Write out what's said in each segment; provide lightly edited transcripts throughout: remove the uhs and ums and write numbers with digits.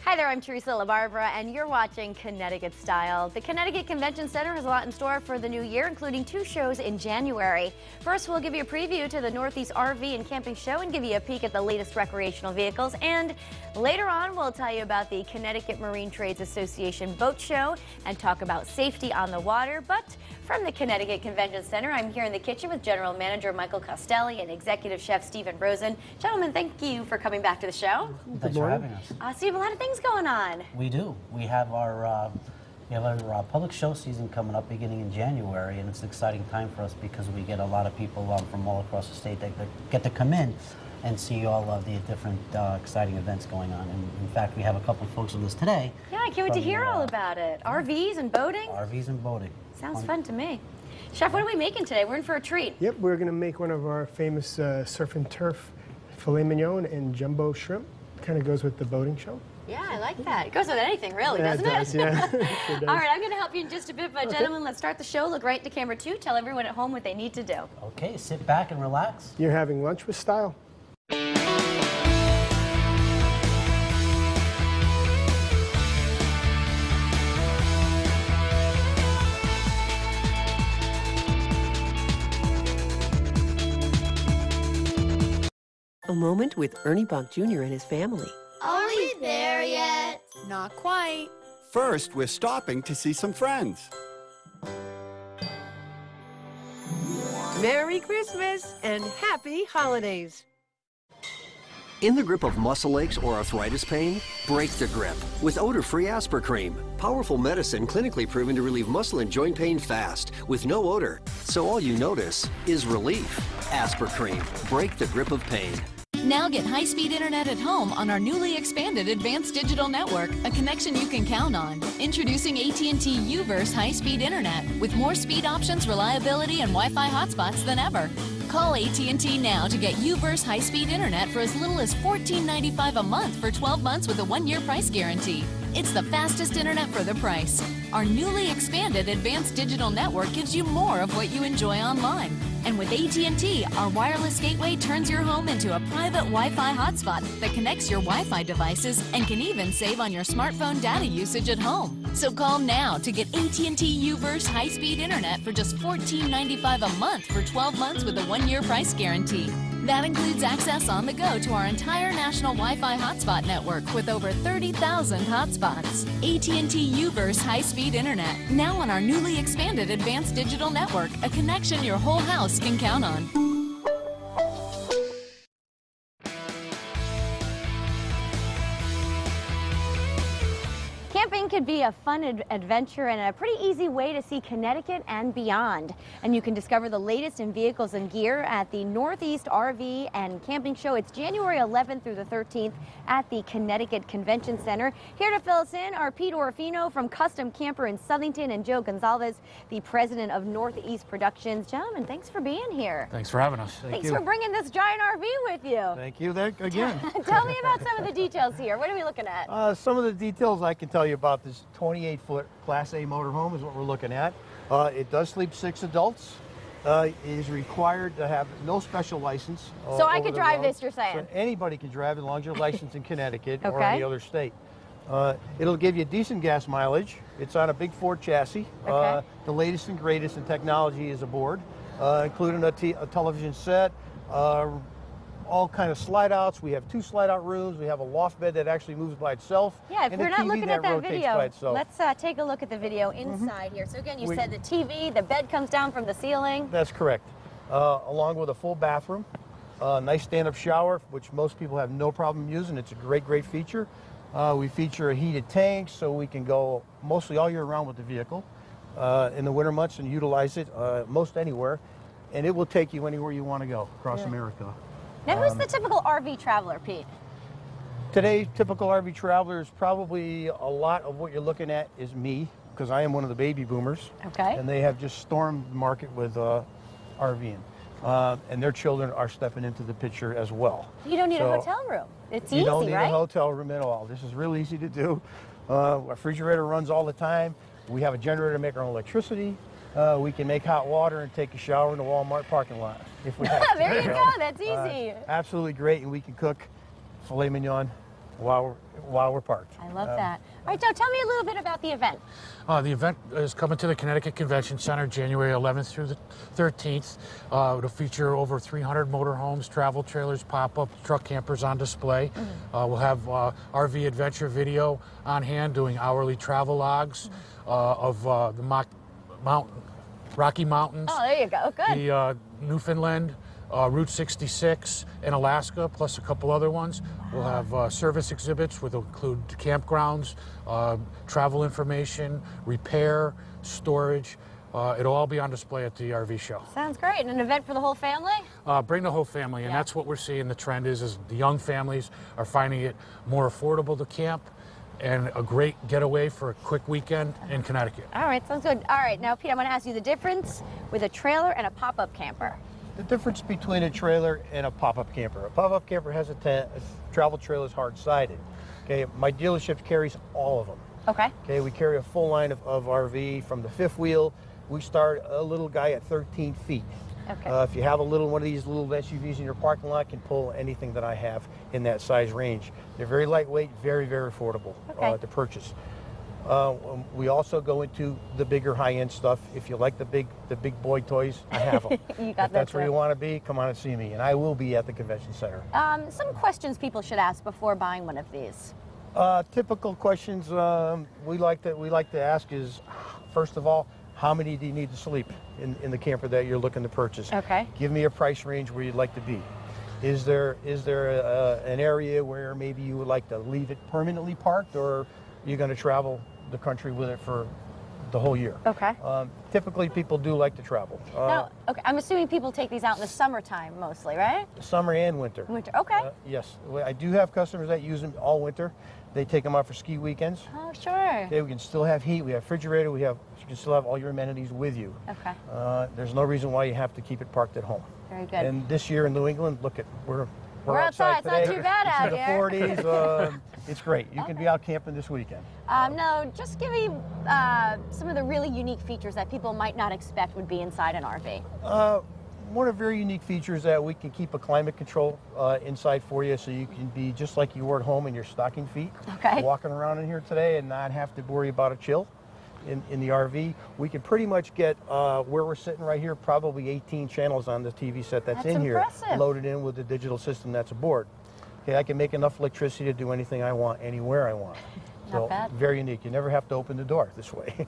Hi there, I'm Teresa LaBarbera, and you're watching Connecticut Style. The Connecticut Convention Center has a lot in store for the new year, including 2 shows in January. First, we'll give you a preview to the Northeast RV and Camping Show and give you a peek at the latest recreational vehicles. And later on, we'll tell you about the Connecticut Marine Trades Association Boat Show and talk about safety on the water. But from the Connecticut Convention Center, I'm here in the kitchen with General Manager Michael Costelli and Executive Chef Stephen Rosen. Gentlemen, thank you for coming back to the show. Thanks for having us. So you have a lot of things going on. We do. We have our public show season coming up beginning in January, and it's an exciting time for us because we get a lot of people from all across the state that get to come in and see all of the different exciting events going on. And in fact, we have a couple of folks with us today. Yeah, I can't wait to hear all about it. RVs and boating? RVs and boating. Sounds fun to me. Chef, what are we making today? We're in for a treat. Yep, we're going to make one of our famous surf and turf filet mignon and jumbo shrimp. Kind of goes with the boating show. Yeah, I like that. It goes with anything, really, doesn't it? Does, yeah. Sure does. All right, I'm going to help you in just a bit, but gentlemen, let's start the show. Look right into camera 2. Tell everyone at home what they need to do. Okay, sit back and relax. You're having lunch with style. A moment with Ernie Bach Jr. and his family. Are we there yet? Not quite. First, we're stopping to see some friends. Merry Christmas and happy holidays. In the grip of muscle aches or arthritis pain? Break the grip with odor-free Aspercream. Powerful medicine clinically proven to relieve muscle and joint pain fast with no odor. So all you notice is relief. Aspercream. Break the grip of pain. Now get high-speed internet at home on our newly expanded Advanced Digital Network, a connection you can count on. Introducing AT&T U-verse high-speed internet with more speed options, reliability, and Wi-Fi hotspots than ever. Call AT&T now to get U-verse high-speed internet for as little as $14.95 a month for 12 months with a 1-year price guarantee. It's the fastest internet for the price. Our newly expanded Advanced Digital Network gives you more of what you enjoy online. And with AT&T, our wireless gateway turns your home into a private Wi-Fi hotspot that connects your Wi-Fi devices and can even save on your smartphone data usage at home. So call now to get AT&T U-verse high-speed internet for just $14.95 a month for 12 months with a 1-year price guarantee. That includes access on the go to our entire national Wi-Fi hotspot network with over 30,000 hotspots. AT&T U-verse high-speed internet, now on our newly expanded Advanced Digital Network, a connection your whole house can count on. Camping could be a fun adventure and a pretty easy way to see Connecticut and beyond. And you can discover the latest in vehicles and gear at the Northeast RV and Camping Show. It's January 11th through the 13th at the Connecticut Convention Center. Here to fill us in are Pete Orfino from Custom Camper in Southington and Joe Gonzalez, the president of Northeast Productions. Gentlemen, thanks for being here. Thanks for having us. Thanks for bringing this giant RV with you. Thank you again. Tell me about some of the details here. What are we looking at? Some of the details I can tell you about this 28-foot Class A motorhome is what we're looking at. It does sleep 6 adults. It is required to have no special license. So I could drive this, you're saying? So anybody can drive as long as you're licensed in Connecticut Okay. or any other state. It'll give you decent gas mileage. It's on a big Ford chassis. Okay. The latest and greatest in technology is aboard, including a television set, all kind of slide outs. We have 2 slide out rooms. We have a loft bed that actually moves by itself. Yeah, if and you're a not TV looking at that rotates video, by itself. let's take a look at the video inside here. So again, you said the TV, the bed comes down from the ceiling. That's correct. Along with a full bathroom, nice stand-up shower, which most people have no problem using. It's a great feature. We feature a heated tank, so we can go mostly all year round with the vehicle in the winter months and utilize it most anywhere. And it will take you anywhere you want to go across America. Now, who's the typical RV traveler, Pete? Today, typical RV traveler is probably a lot of what you're looking at is me, because I am one of the baby boomers. Okay. And they have just stormed the market with RVing. And their children are stepping into the picture as well. You don't need a hotel room. It's easy, right? You don't need a hotel room at all. This is real easy to do. Our refrigerator runs all the time. We have a generator to make our own electricity. We can make hot water and take a shower in the Walmart parking lot if we have to. There you go. That's easy. Absolutely great. And we can cook filet mignon, while we're parked. I love that. All right, Joe, tell me a little bit about the event. The event is coming to the Connecticut Convention Center January 11th through the 13th. It'll feature over 300 motorhomes, travel trailers, pop-up truck campers on display. We'll have RV Adventure Video on hand doing hourly travel logs of the Rocky Mountains. Oh, there you go. Good. The Newfoundland, Route 66 in Alaska, plus a couple other ones. We'll have service exhibits, which will include campgrounds, travel information, repair, storage. It'll all be on display at the RV show. Sounds great. And an event for the whole family? Bring the whole family, and that's what we're seeing. The trend is the young families are finding it more affordable to camp and a great getaway for a quick weekend in Connecticut. All right, sounds good. All right, now, Pete, I'm going to ask you the difference with a trailer and a pop-up camper. The difference between a trailer and a pop-up camper. A pop-up camper has a travel trailer is hard-sided. Okay, my dealership carries all of them. Okay. Okay, we carry a full line of RV from the fifth wheel. We start a little guy at 13 feet. Okay. If you have one of these little SUVs in your parking lot, can pull anything that I have in that size range. They're very lightweight, very, very affordable to purchase. We also go into the bigger high-end stuff. If you like the big boy toys, I have them. You got if that's where you want to be, come on and see me, and I will be at the convention center. Some questions people should ask before buying one of these. Typical questions we like to ask is, first of all, how many do you need to sleep in the camper that you're looking to purchase? Okay. Give me a price range where you'd like to be. Is there an area where maybe you would like to leave it permanently parked, or you're going to travel the country with it for the whole year? Okay. Typically, people do like to travel. Now, okay, I'm assuming people take these out in the summertime mostly, right? Summer and winter. Winter, okay. Yes, I do have customers that use them all winter. They take them out for ski weekends. Oh, sure. Okay, we can still have heat. We have refrigerator. You can still have all your amenities with you. Okay. There's no reason why you have to keep it parked at home. Very good. And this year in New England, look at we're outside today. It's not too bad out here. here. It's in the 40s. It's great. You can be out camping this weekend. No, just give me some of the really unique features that people might not expect would be inside an RV. One of the very unique features that we can keep a climate control inside for you, so you can be just like you were at home in your stocking feet, walking around in here today and not have to worry about a chill in the RV. We can pretty much get where we're sitting right here, probably 18 channels on the TV set that's in impressive. Here, loaded in with the digital system that's aboard. Okay, I can make enough electricity to do anything I want, anywhere I want. Not So bad. very unique. You never have to open the door this way.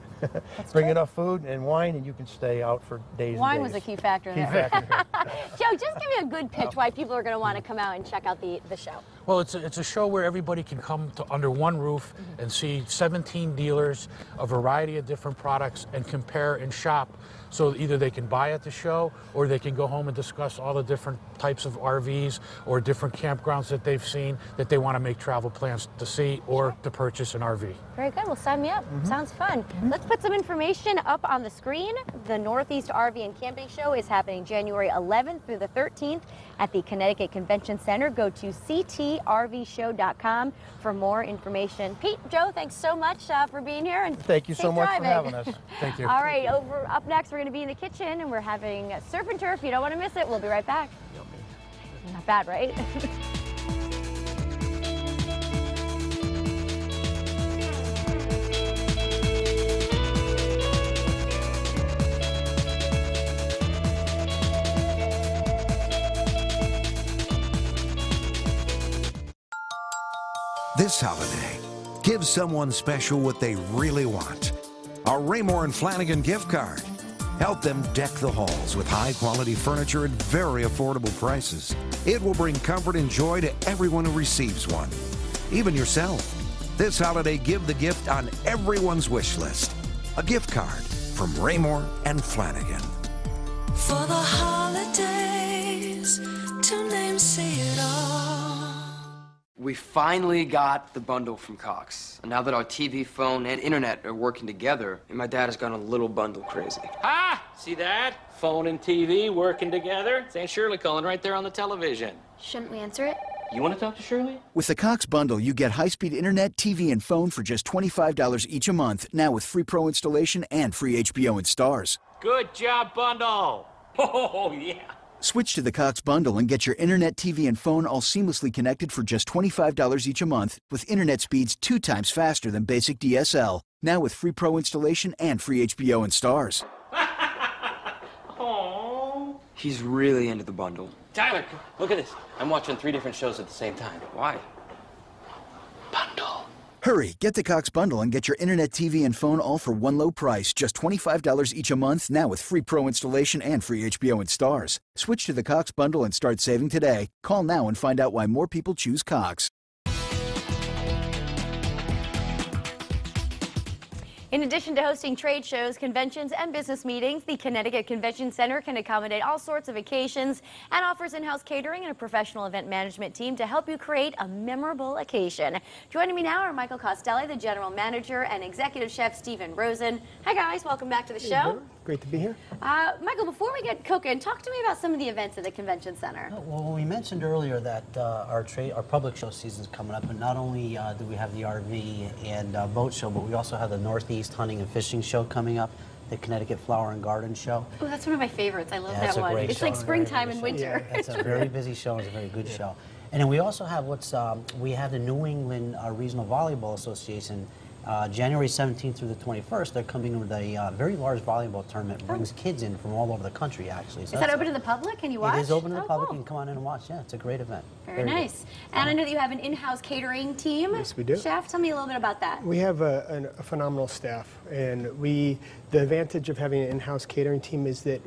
Bring enough food and wine, and you can stay out for days. Wine and days. was a key factor there. Joe, just give me a good pitch why people are going to want to come out and check out the show. Well, it's a show where everybody can come under one roof and see 17 dealers, a variety of different products, and compare and shop. So either they can buy at the show, or they can go home and discuss all the different types of RVs or different campgrounds that they've seen that they want to make travel plans to see or to purchase an RV. Very good. Well, sign me up. Sounds fun. Let's put some information up on the screen. The Northeast RV and Camping Show is happening January 11th through the 13th at the Connecticut Convention Center. Go to ctrvshow.com for more information. Pete, Joe, thanks so much for being here. And thank you so much driving. for having us. Thank you. All right, up next, we're going to be in the kitchen, and we're having surf and turf. You don't want to miss it. We'll be right back. Not bad, right? This holiday, give someone special what they really want. A Raymore and Flanagan gift card. Help them deck the halls with high-quality furniture at very affordable prices. It will bring comfort and joy to everyone who receives one, even yourself. This holiday, give the gift on everyone's wish list. A gift card from Raymore and Flanagan. For the holidays, two names say it all. We finally got the bundle from Cox. And now that our TV, phone, and internet are working together, and my dad has gone a little bundle crazy. Ah! See that? Phone and TV working together. It's Aunt Shirley calling right there on the television. Shouldn't we answer it? You want to talk to Shirley? With the Cox bundle, you get high-speed internet, TV, and phone for just $25 each a month, now with free Pro installation and free HBO and Stars. Good job, bundle. Oh, yeah. Switch to the Cox bundle and get your internet, TV, and phone all seamlessly connected for just $25 each a month with internet speeds 2 times faster than basic DSL. Now with free Pro installation and free HBO and Stars. Aww. He's really into the bundle. Tyler, look at this. I'm watching 3 different shows at the same time. Why? Hurry, get the Cox bundle and get your internet, TV, and phone all for one low price, just $25 each a month, now with free Pro installation and free HBO and Stars. Switch to the Cox bundle and start saving today. Call now and find out why more people choose Cox. In addition to hosting trade shows, conventions, and business meetings, the Connecticut Convention Center can accommodate all sorts of occasions and offers in-house catering and a professional event management team to help you create a memorable occasion. Joining me now are Michael Costelli, the general manager, and executive chef Stephen Rosen. Hi guys, welcome back to the show. Great to be here. Michael, before we get cooking, talk to me about some of the events at the Convention Center. Well, we mentioned earlier that our public show season is coming up, and not only do we have the RV and boat show, but we also have the Northeast Hunting and Fishing Show coming up, the Connecticut Flower and Garden Show. Oh, that's one of my favorites. I love that one. It's show. like springtime and winter. Yeah, it's a very busy show. It's a very good show. And then we also have we have the New England Regional Volleyball Association. January 17th through the 21st, they're coming with a very large volleyball tournament. It brings kids in from all over the country, actually. So is that open to the public? Can you watch? It is open to the public. Cool. You can come on in and watch. Yeah, it's a great event. Very nice. And I know that you have an in-house catering team. Yes, we do. Chef, tell me a little bit about that. We have a phenomenal staff, and the advantage of having an in-house catering team is that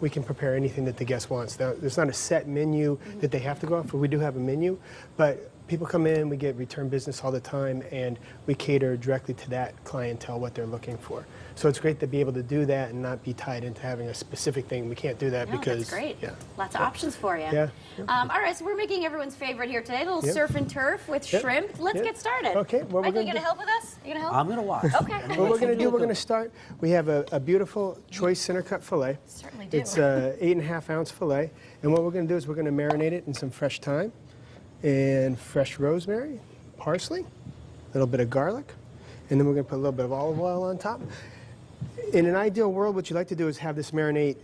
we can prepare anything that the guest wants. Now, there's not a set menu that they have to go off for. We do have a menu, but people come in, we get return business all the time, and we cater directly to that clientele, what they're looking for. So it's great to be able to do that and not be tied into having a specific thing. We can't do that because... That's great. Yeah. Lots of options for you. Yeah. All right, so we're making everyone's favorite here today, a little surf and turf with shrimp. Let's get started. Okay. Well, Michael, you going to help with us? You going to help? I'm going to watch. Okay. What we're going to do, we're going to start. We have a beautiful choice center cut filet. Certainly do. It's a 8.5 ounce filet. And what we're going to do is we're going to marinate it in some fresh thyme and fresh rosemary, parsley, a little bit of garlic, and then we're going to put a little bit of olive oil on top. In an ideal world, what you like to do is have this marinate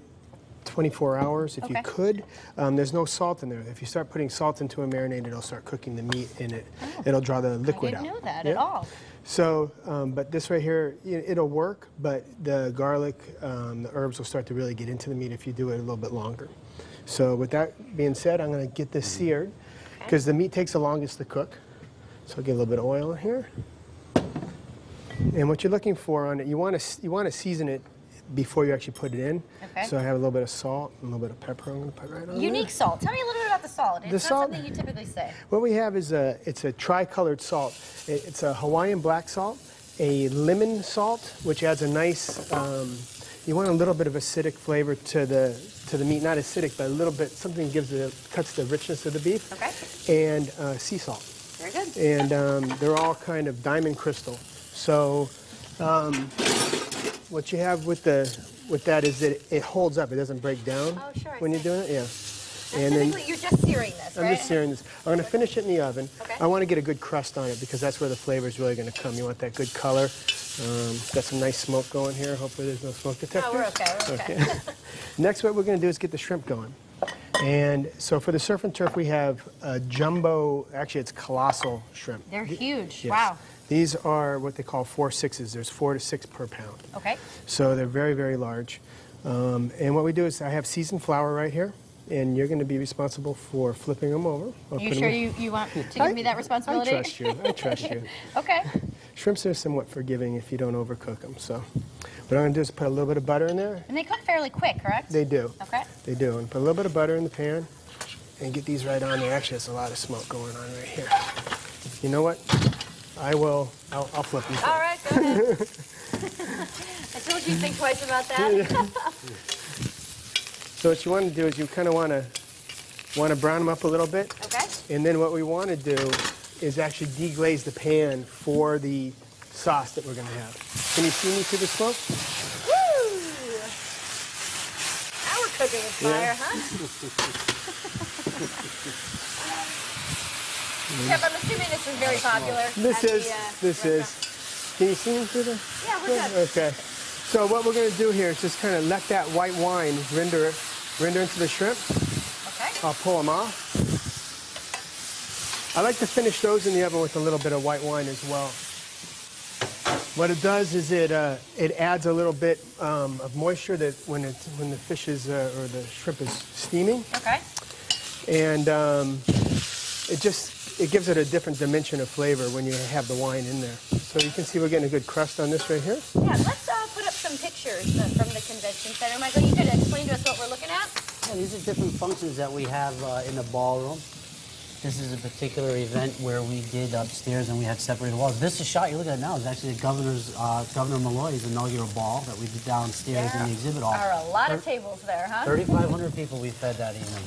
24 hours if you could. There's no salt in there. If you start putting salt into a marinade, it'll start cooking the meat in it. It'll draw the liquid out. I didn't know that at all. So, but this right here, it'll work, but the garlic, the herbs will start to really get into the meat if you do it a little bit longer. So with that being said, I'm going to get this seared because the meat takes the longest to cook. So I'll get a little bit of oil in here. And what you're looking for on it, you want to season it before you actually put it in. Okay. So I have a little bit of salt and a little bit of pepper I'm going to put right on Unique there. salt. Tell me a little bit about the salt. It's not something you typically say. What we have is it's a tri-colored salt. It's a Hawaiian black salt, a lemon salt, which adds a nice, you want a little bit of acidic flavor to the meat, not acidic, but a little bit, something cuts the richness of the beef. Okay. And sea salt. Very good. And they're all kind of diamond crystal. So what you have with that is that it holds up. It doesn't break down when you're doing it. Yeah. And then you're just searing this, right? I'm just searing this. I'm going to finish it in the oven. Okay. I want to get a good crust on it because that's where the flavor is really going to come. You want that good color. Got some nice smoke going here. Hopefully there's no smoke detectors. Oh, we're okay. We're okay. Next, what we're going to do is get the shrimp going. And so for the surf and turf, we have a jumbo, actually it's colossal shrimp. They're huge. Yes. Wow. These are what they call 4.6s. There's 4 to 6 per pound. Okay. So they're very, very large. And what we do is I have seasoned flour right here, and you're going to be responsible for flipping them over. Are you sure you want to give me that responsibility? I trust you. I trust you. Okay. Shrimps are somewhat forgiving if you don't overcook them. So what I'm going to do is put a little bit of butter in there. And they cook fairly quick, correct? They do. Okay. They do. And put a little bit of butter in the pan and get these right on there. Actually, there's a lot of smoke going on right here. You know what? I'll flip these. All right, go ahead. I told you to think twice about that. So what you want to do is you kind of want to brown them up a little bit. Okay. And then what we want to do is actually deglaze the pan for the sauce that we're going to have. Can you see me through the smoke? Woo! Now we're cooking with fire, huh? Chef, I'm assuming this is very popular. This is. Can you see me through the? Yeah, we're good. Okay. So what we're going to do here is just kind of let that white wine render render into the shrimp. Okay. I'll pull them off. I like to finish those in the oven with a little bit of white wine as well. What it does is it adds a little bit of moisture that when the fish is or the shrimp is steaming. Okay. And it gives it a different dimension of flavor when you have the wine in there. So you can see we're getting a good crust on this right here. Yeah, let's put up some pictures from the convention center. Michael, you could explain to us what we're looking at? Yeah, these are different functions that we have in the ballroom. This is a particular event where we did upstairs and we had separated walls. This is shot, you look at it now, is actually the Governor Malloy's inaugural ball that we did downstairs in the exhibit hall. There are a lot of tables there, huh? 3,500 people we fed that evening.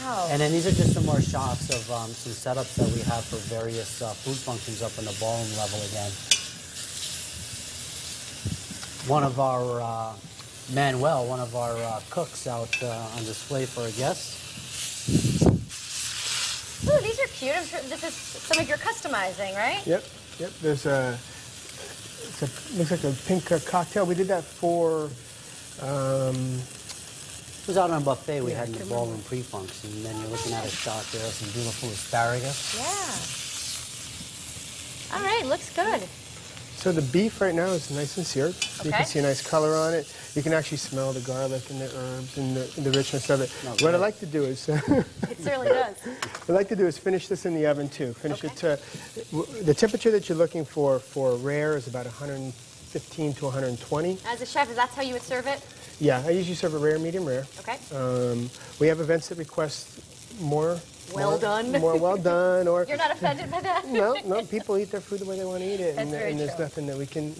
Wow. And then these are just some more shots of some setups that we have for various food functions up in the ballroom level again. One of our, Manuel, one of our cooks out on display for our guests. Ooh, these are cute. I'm sure this is some of your customizing, right? Yep. There's looks like a pink cocktail. We did that for, it was out on a buffet we had in the ballroom pre-funks, and then you're looking at a shot there of some beautiful asparagus. Yeah. All right, looks good. So the beef right now is nice and seared. Okay. You can see a nice color on it. You can actually smell the garlic and the herbs and the richness of it. What I like to do is... It certainly does. What I like to do is finish this in the oven too. Finish it to... The temperature that you're looking for rare is about 115 to 120. As a chef, is that how you would serve it? Yeah, I usually serve a rare, medium rare. Okay. We have events that request more well done. More well done, or you're not offended by that? No, people eat their food the way they want to eat it, and there's nothing that we can,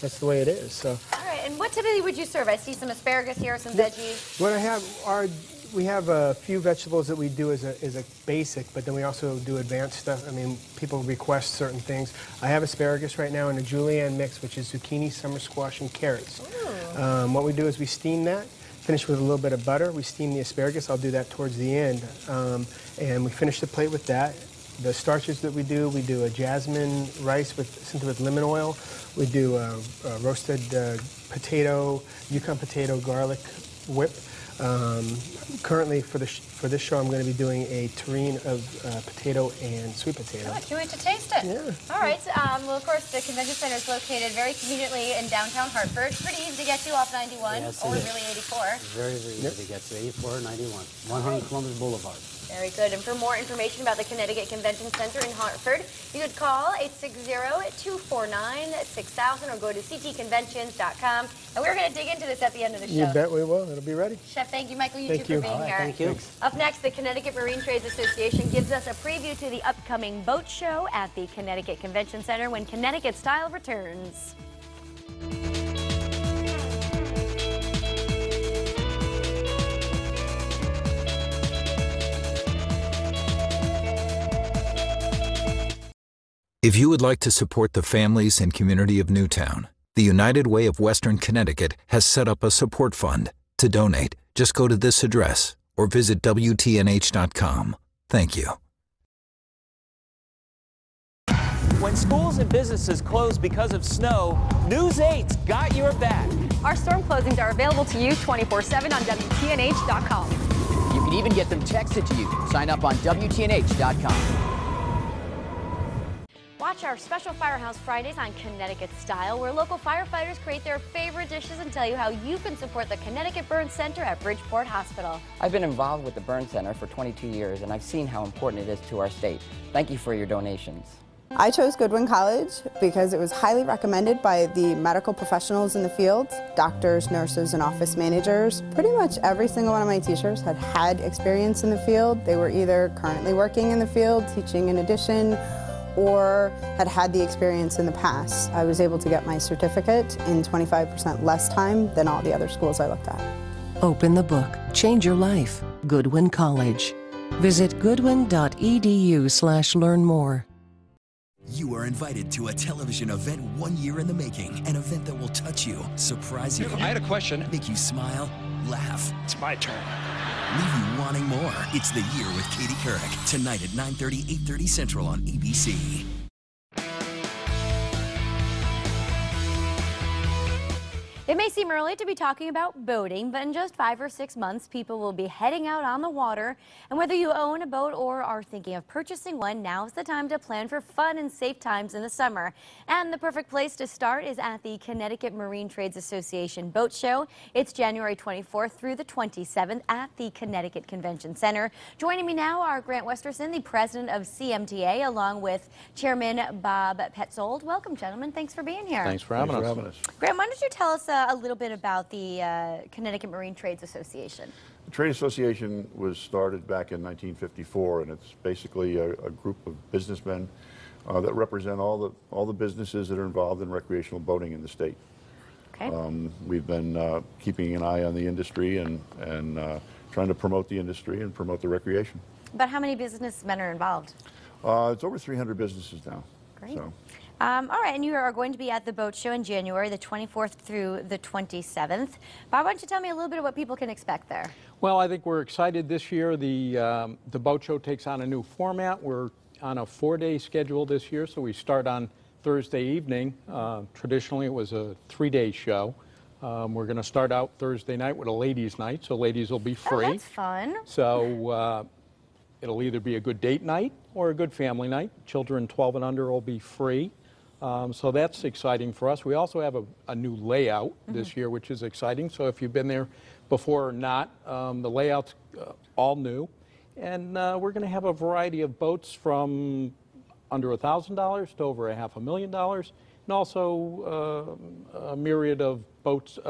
that's the way it is. So. All right, and what typically would you serve? I see some asparagus here, some veggies. What I have we have a few vegetables that we do as a basic, but then we also do advanced stuff. I mean, people request certain things. I have asparagus right now in a julienne mix, which is zucchini, summer squash, and carrots. What we do is we steam that. Finish with a little bit of butter. We steam the asparagus. I'll do that towards the end. And we finish the plate with that. The starches that we do a jasmine rice scented with lemon oil. We do a roasted potato, Yukon potato garlic whip. Currently for this show, I'm going to be doing a terrine of potato and sweet potato. Oh, I can't wait to taste it. Yeah. All right. Well, of course, the convention center is located very conveniently in downtown Hartford. Pretty easy to get to off 91, or really 84. Very, very easy to get to. 84, 91, 100 Columbus Boulevard. Very good. And for more information about the Connecticut Convention Center in Hartford, you could call 860-249-6000 or go to ctconventions.com. And we're going to dig into this at the end of the show. You bet we will. It'll be ready. Chef, thank you. Michael, thank you too for being here. Thank you. Up next, the Connecticut Marine Trades Association gives us a preview to the upcoming boat show at the Connecticut Convention Center when Connecticut Style returns. If you would like to support the families and community of Newtown, the United Way of Western Connecticut has set up a support fund. To donate, just go to this address or visit WTNH.com. Thank you. When schools and businesses close because of snow, News 8's got your back. Our storm closings are available to you 24/7 on WTNH.com. You can even get them texted to you. Sign up on WTNH.com. Watch our special Firehouse Fridays on Connecticut Style, where local firefighters create their favorite dishes and tell you how you can support the Connecticut Burn Center at Bridgeport Hospital. I've been involved with the Burn Center for 22 years, and I've seen how important it is to our state. Thank you for your donations. I chose Goodwin College because it was highly recommended by the medical professionals in the field, doctors, nurses, and office managers. Pretty much every single one of my teachers had experience in the field. They were either currently working in the field, teaching in addition, or had the experience in the past. I was able to get my certificate in 25% less time than all the other schools I looked at. Open the book. Change your life. Goodwin College. Visit goodwin.edu/learn more. You are invited to a television event 1 year in the making. An event that will touch you, surprise you. I had a question. Make you smile, laugh. It's my turn. Leave you wanting more. It's The Year with Katie Couric. Tonight at 9:30, 8:30 Central on ABC. It may seem early to be talking about boating, but in just 5 or 6 months, people will be heading out on the water. And whether you own a boat or are thinking of purchasing one, now's the time to plan for fun and safe times in the summer. And the perfect place to start is at the Connecticut Marine Trades Association Boat Show. It's January 24th through the 27th at the Connecticut Convention Center. Joining me now are Grant Westerson, the president of CMTA, along with Chairman Bob Petzold. Welcome, gentlemen. Thanks for being here. Thanks for having us. Grant, why don't you tell us a little bit about the Connecticut Marine Trades Association? The Trade Association was started back in 1954, and it's basically a group of businessmen that represent all the businesses that are involved in recreational boating in the state. Okay. We've been keeping an eye on the industry and trying to promote the industry and promote the recreation. But how many businessmen are involved? It's over 300 businesses now. Great. So. All right, and you are going to be at the boat show in January, the 24th through the 27th. Bob, why don't you tell me a little bit of what people can expect there? Well, I think we're excited this year. The boat show takes on a new format. We're on a 4-day schedule this year, so we start on Thursday evening. Traditionally, it was a 3-day show. We're going to start out Thursday night with a ladies' night, so ladies will be free. Oh, that's fun. So it'll either be a good date night or a good family night. Children 12 and under will be free. So that's exciting for us. We also have a new layout this year, which is exciting. So if you've been there before or not, the layout's all new. And we're going to have a variety of boats from under $1,000 to over $500,000, and also a myriad of boats,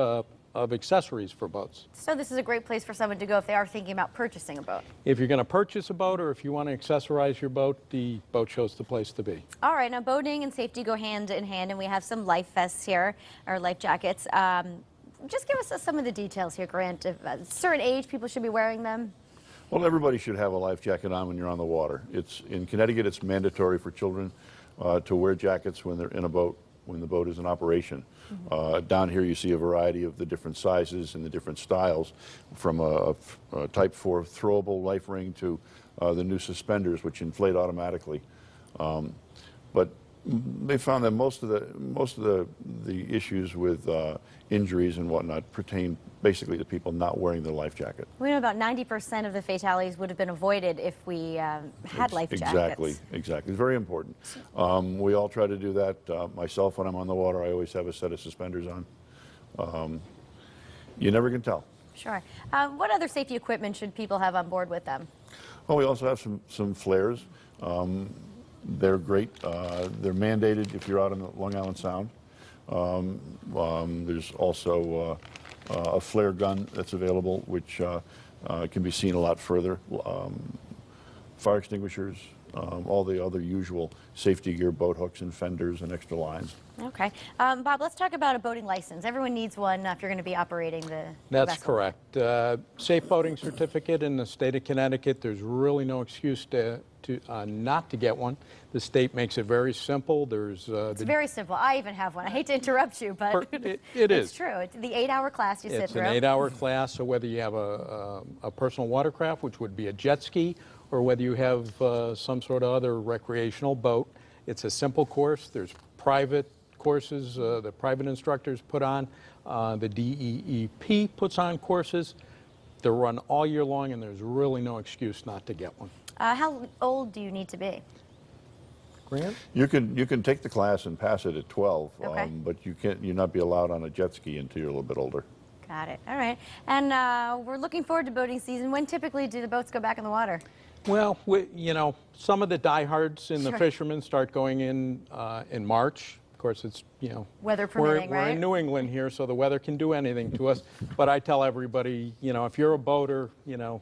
of accessories for boats. So this is a great place for someone to go if they are thinking about purchasing a boat. If you're going to purchase a boat or if you want to accessorize your boat, the boat show's the place to be. All right, now boating and safety go hand in hand, and we have some life vests here, or life jackets. Just give us some of the details here, Grant. At a certain age, people should be wearing them. Well, everybody should have a life jacket on when you're on the water. In Connecticut, it's mandatory for children to wear jackets when they're in a boat, when the boat is in operation. Down here you see a variety of the different sizes and the different styles, from a Type 4 throwable life ring to the new suspenders, which inflate automatically. But they found that most of the issues with injuries and whatnot pertain basically to people not wearing their life jacket. We know about 90% of the fatalities would have been avoided if we had life jackets. Exactly. It's very important. We all try to do that. Myself, when I'm on the water, I always have a set of suspenders on. You never can tell. Sure. What other safety equipment should people have on board with them? Well, we also have some flares. They're great. They're mandated if you're out in the Long Island Sound. There's also a flare gun that's available, which can be seen a lot further. Fire extinguishers, all the other usual safety gear, boat hooks and fenders and extra lines. Okay. Bob, let's talk about a boating license. Everyone needs one if you're going to be operating the That's vessel. correct. Safe boating certificate in the state of Connecticut, there's really no excuse not to get one. The state makes it very simple. It's very simple. I even have one. I hate to interrupt you, but it it's is true. It's the 8-hour class you sit through. It's an 8-hour class, so whether you have a personal watercraft, which would be a jet ski, or whether you have some sort of other recreational boat, it's a simple course. There's private courses that private instructors put on. The DEEP puts on courses. They're run all year long, and there's really no excuse not to get one. How old do you need to be? Grant? You can take the class and pass it at 12, Okay. but you'll not be allowed on a jet ski until you're a little bit older. Got it. All right. And we're looking forward to boating season. When typically do the boats go back in the water? Well, some of the diehards and the Sure. fishermen start going in March. Of course, it's, weather permitting, we're right? in New England here, so the weather can do anything to us. But I tell everybody, if you're a boater, you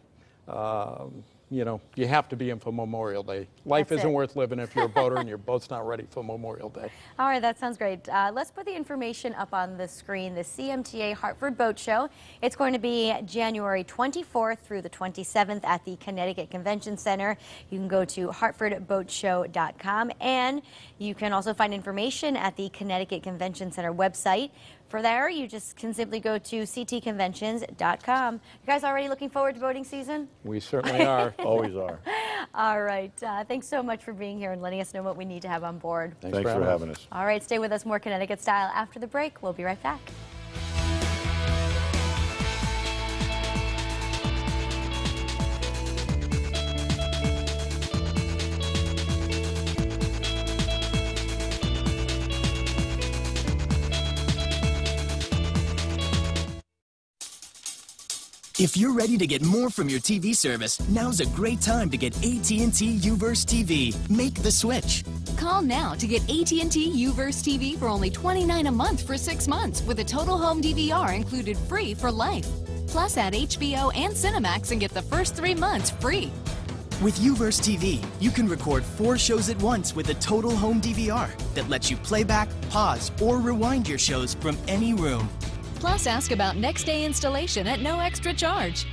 have to be in for Memorial Day. Life That's isn't it. worth living if you're a boater and your boat's not ready for Memorial Day. All right, that sounds great. Let's put the information up on the screen. The CMTA Hartford Boat Show. It's going to be January 24th through the 27th at the Connecticut Convention Center. You can go to hartfordboatshow.com, and you can also find information at the Connecticut Convention Center website. For there, you just can simply go to ctconventions.com. You guys already looking forward to boating season? We certainly are. Always are. All right. Thanks so much for being here and letting us know what we need to have on board. Thanks for having us. All right. Stay with us. More Connecticut Style after the break. We'll be right back. If you're ready to get more from your TV service, now's a great time to get AT&T UVerse TV. Make the switch. Call now to get AT&T UVerse TV for only $29 a month for 6 months with a total home DVR included free for life. Plus add HBO and Cinemax and get the first 3 months free. With UVerse TV, you can record 4 shows at once with a total home DVR that lets you play back, pause, or rewind your shows from any room. Plus ask about next day installation at no extra charge.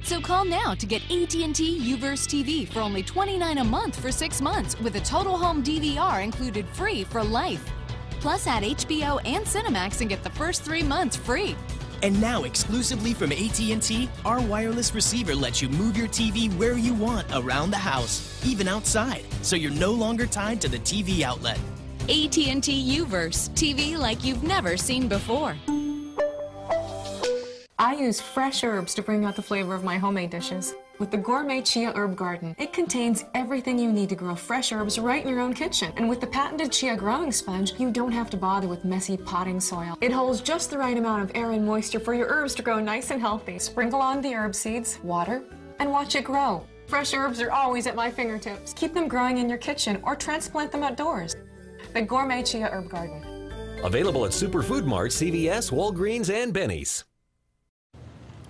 So call now to get AT&T UVerse TV for only $29 a month for 6 months with a total home DVR included free for life. Plus add HBO and Cinemax and get the first 3 months free. And now, exclusively from AT&T, our wireless receiver lets you move your TV where you want around the house, even outside, so you're no longer tied to the TV outlet. AT&T UVerse, TV like you've never seen before. I use fresh herbs to bring out the flavor of my homemade dishes. With the Gourmet Chia Herb Garden, it contains everything you need to grow fresh herbs right in your own kitchen. And with the patented Chia growing sponge, you don't have to bother with messy potting soil. It holds just the right amount of air and moisture for your herbs to grow nice and healthy. Sprinkle on the herb seeds, water, and watch it grow. Fresh herbs are always at my fingertips. Keep them growing in your kitchen or transplant them outdoors. The Gourmet Chia Herb Garden. Available at Superfood Mart, CVS, Walgreens, and Benny's.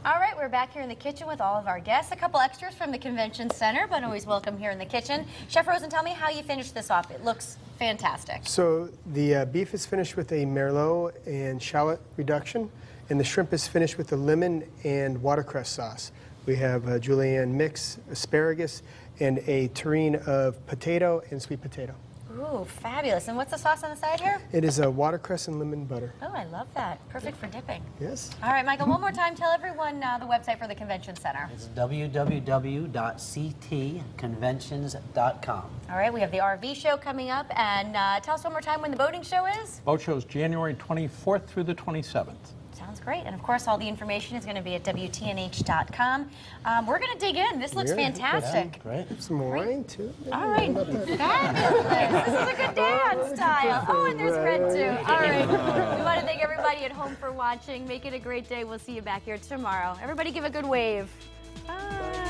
All right, we're back here in the kitchen with all of our guests. A couple extras from the convention center, but always welcome here in the kitchen. Chef Rosen, tell me how you finished this off. It looks fantastic. So the beef is finished with a merlot and shallot reduction, and the shrimp is finished with a lemon and watercress sauce. We have a julienne mix, asparagus, and a terrine of potato and sweet potato. Ooh, fabulous. And what's the sauce on the side here? It is a watercress and lemon butter. Oh, I love that. Perfect for dipping. Yes. All right, Michael, one more time, tell everyone the website for the convention center. It's www.ctconventions.com. All right, we have the RV show coming up, and tell us one more time when the boating show is. Boat show is January 24th through the 27th. Sounds great. And of course, all the information is going to be at WTNH.com. We're going to dig in. This looks fantastic. Yeah, great. Some wine, too. All right. Fabulous. This is a good dance style. Oh, and there's Fred, too. All right. We want to thank everybody at home for watching. Make it a great day. We'll see you back here tomorrow. Everybody give a good wave. Bye.